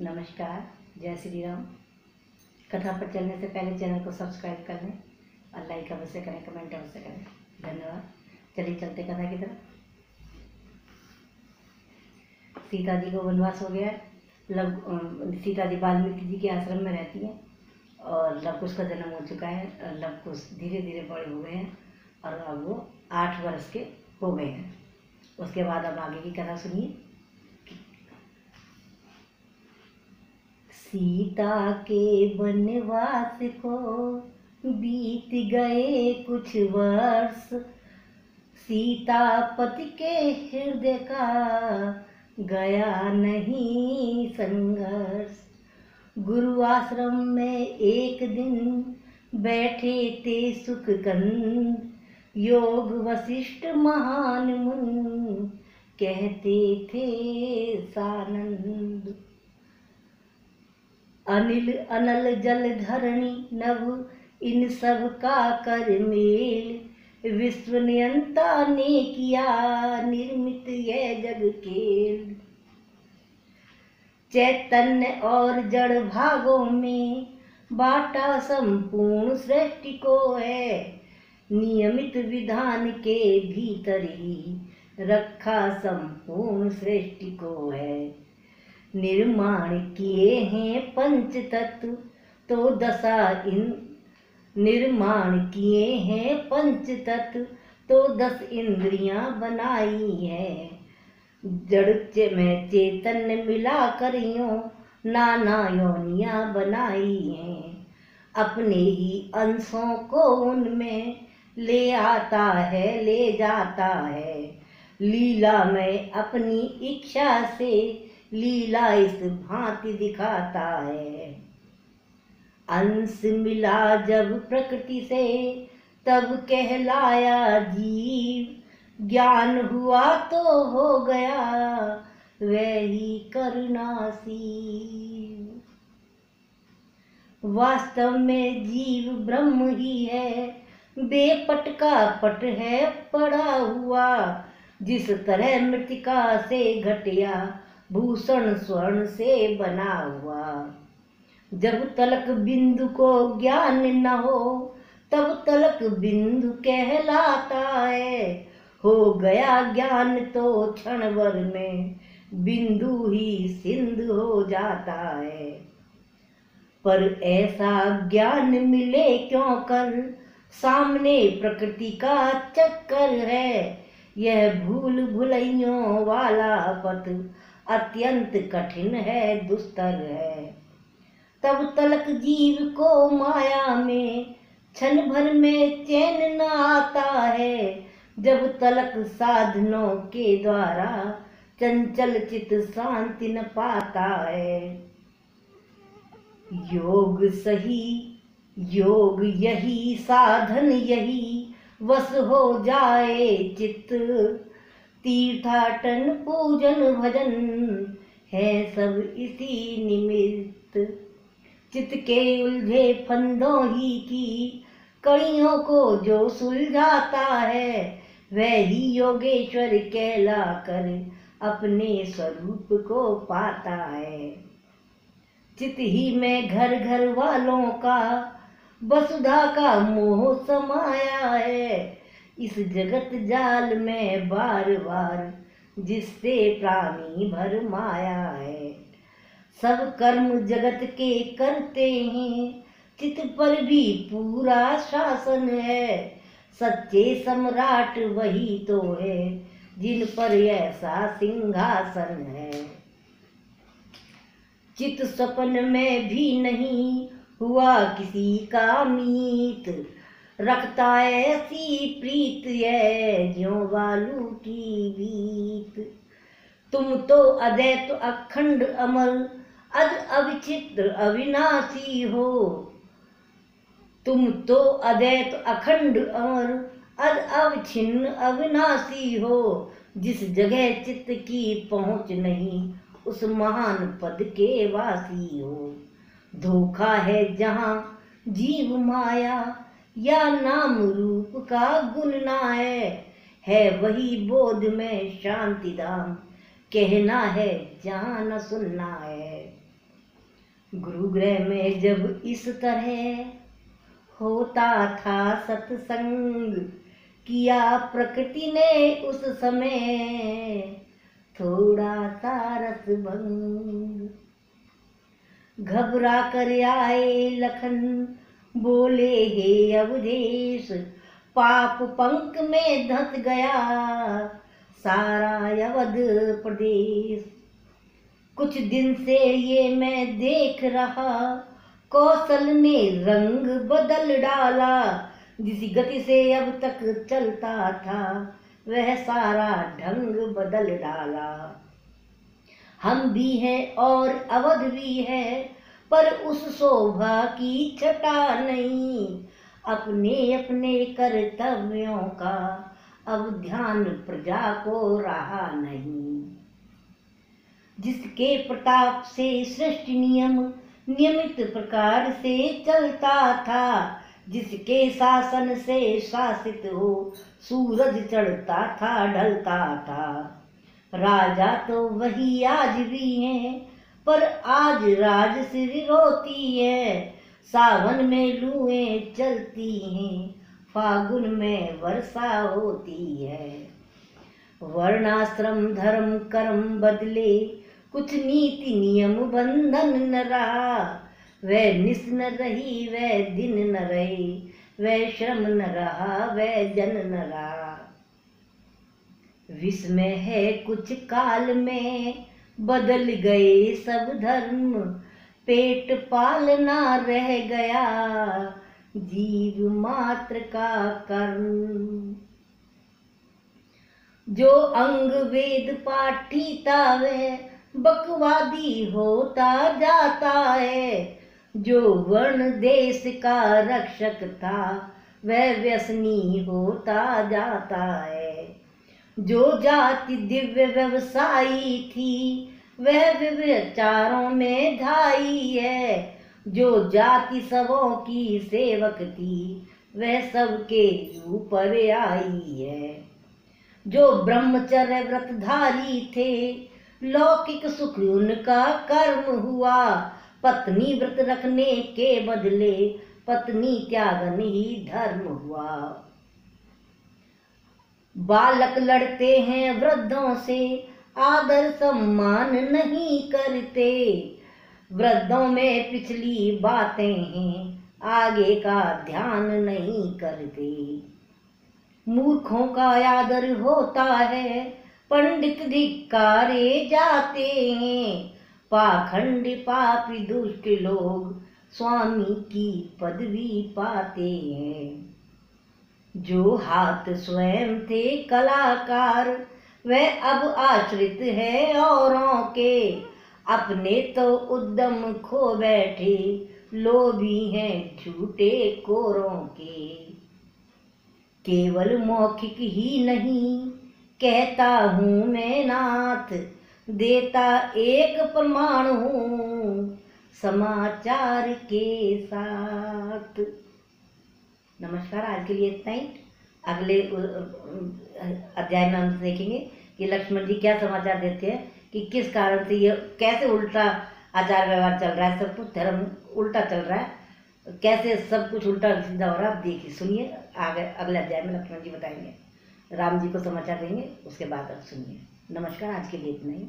नमस्कार, जय श्री राम। कथा पर चलने से पहले चैनल को सब्सक्राइब कर लें और लाइक अवश्य करें, कमेंट अवश्य करें। धन्यवाद। चलिए चलते कथा की तरफ। सीता जी को वनवास हो गया। सीता जी वाल्मीकि जी के आश्रम में रहती हैं और लव कुश का जन्म हो चुका है और लव कुश धीरे धीरे बड़े हो गए हैं और अब वो 8 वर्ष के हो गए हैं। उसके बाद अब आगे की कथा सुनिए। सीता के वनवास को बीत गए कुछ वर्ष, सीतापति के हृदय का गया नहीं संघर्ष। गुरु आश्रम में एक दिन बैठे थे सुखकंद, योग वशिष्ठ महान मुनि कहते थे सानंद। अनिल अनल जल धरणी नभ इन सब का कर मेल, विश्व नियंता ने किया निर्मित यह जग खेल। चैतन्य और जड़ भागों में बांटा संपूर्ण सृष्टि को है, नियमित विधान के भीतर ही रखा संपूर्ण सृष्टि को है। निर्माण किए हैं पंच तत्व तो निर्माण किए हैं पंच तत्व तो 10 इंद्रियां बनाई है। जड़ में चैतन्य मिला कर यूं नाना योनियां बनाई हैं। अपने ही अंशों को उनमें ले आता है, ले जाता है। लीला में अपनी इच्छा से लीला इस भांति दिखाता है। अंश मिला जब प्रकृति से तब कहलाया जीव, ज्ञान हुआ तो हो गया वही करुणासी। वास्तव में जीव ब्रह्म ही है, बेपट का पट है पड़ा हुआ। जिस तरह मृतिका से घटिया भूषण स्वर्ण से बना हुआ। जब तलक बिंदु को ज्ञान न हो तब तलक बिंदु कहलाता है। हो गया ज्ञान तो क्षण भर में बिंदु ही सिंधु हो जाता है। पर ऐसा ज्ञान मिले क्यों कर, सामने प्रकृति का चक्कर है। यह भूल भुलैयों वाला पथ अत्यंत कठिन है, दुस्तर है। तब तलक जीव को माया में क्षण भर में चैन न आता है। जब तलक साधनों के द्वारा चंचल चित शांति न पाता है। योग सही योग यही, साधन यही, वश हो जाए चित्त। तीर्थाटन पूजन भजन है सब इसी निमित्त। चित्त के उलझे फंदों ही की कड़ियों को जो सुलझाता है, वह ही योगेश्वर कहला कर अपने स्वरूप को पाता है। चित्त ही में घर घर वालों का वसुधा का मोह समाया है। इस जगत जाल में बार बार जिससे प्राणी भर माया है। सब कर्म जगत के करते हैं, चित्त पर भी पूरा शासन है। सच्चे सम्राट वही तो है जिन पर ऐसा सिंहासन है। चित्त सपन में भी नहीं हुआ किसी का मीत, रखता ऐसी प्रीत है ज्यों बालू की बीत। तुम तो अद्वैत अखंड अमर अज अविचित्र अविनाशी हो। तुम तो अद्वैत अखंड अमर अज अवच्छिन्न अविनाशी हो। जिस जगह चित्त की पहुँच नहीं उस महान पद के वासी हो। धोखा है जहाँ जीव माया या नाम रूप का गुण ना है वही बोध में शांति धाम। कहना है जहाँ न सुनना है। गुरुगृह में जब इस तरह होता था सत्संग, किया प्रकृति ने उस समय थोड़ा सा रसभंग। घबरा कर आए लखन, बोले हे अवधेश, पाप पंख में धंस गया सारा अवध प्रदेश। कुछ दिन से ये मैं देख रहा, कौशल ने रंग बदल डाला। जिस गति से अब तक चलता था, वह सारा ढंग बदल डाला। हम भी हैं और अवध भी है, पर उस शोभा की छटा नहीं। अपने अपने कर्तव्यों का अब ध्यान प्रजा को रहा नहीं। जिसके प्रताप से सृष्टि नियमित प्रकार से चलता था, जिसके शासन से शासित हो सूरज चढ़ता था ढलता था। राजा तो वही आज भी हैं, पर आज राजश्री रोती है। सावन में लुएं चलती हैं, फागुन में वर्षा होती है। वर्णाश्रम धर्म कर्म बदले, कुछ नीति नियम बंधन न रहा। वह निस न रही वह दिन न रहे, वह श्रम न रहा वह जन न रहा। विस्मय है कुछ काल में, बदल गए सब धर्म। पेट पालना रह गया जीव मात्र का कर्म। जो अंग वेद पाठी था वह बकवादी होता जाता है। जो वर्ण देश का रक्षक था वह व्यसनी होता जाता है। जो जाति दिव्य व्यवसायी थी वह विचारों में ढाई है। जो जाति सबों की सेवक थी वह सबके ऊपर आई है। जो ब्रह्मचर्य व्रतधारी थे लौकिक सुख उनका कर्म हुआ। पत्नी व्रत रखने के बदले पत्नी त्यागन ही धर्म हुआ। बालक लड़ते हैं वृद्धों से, आदर सम्मान नहीं करते। वृद्धों में पिछली बातें हैं, आगे का ध्यान नहीं करते। मूर्खों का आदर होता है, पंडित धिक्कारे जाते हैं। पाखंड पापी दुष्ट लोग स्वामी की पदवी पाते हैं। जो हाथ स्वयं थे कलाकार वह अब आश्रित है औरों के। अपने तो उद्यम खो बैठे लोभी हैं झूठे कोरों के। केवल मौखिक ही नहीं कहता हूँ मैं नाथ, देता एक प्रमाण हूँ समाचार के साथ। नमस्कार, आज के लिए इतना ही। अगले अध्याय में हम देखेंगे कि लक्ष्मण जी क्या समाचार देते हैं कि किस कारण से ये कैसे उल्टा आचार व्यवहार चल रहा है, सब कुछ धर्म उल्टा चल रहा है, कैसे सब कुछ उल्टा सीधा हो रहा है। आप देखिए सुनिए, आगे अगले अध्याय में लक्ष्मण जी बताएंगे, राम जी को समाचार देंगे, उसके बाद आप सुनिए। नमस्कार, आज के लिए इतना ही।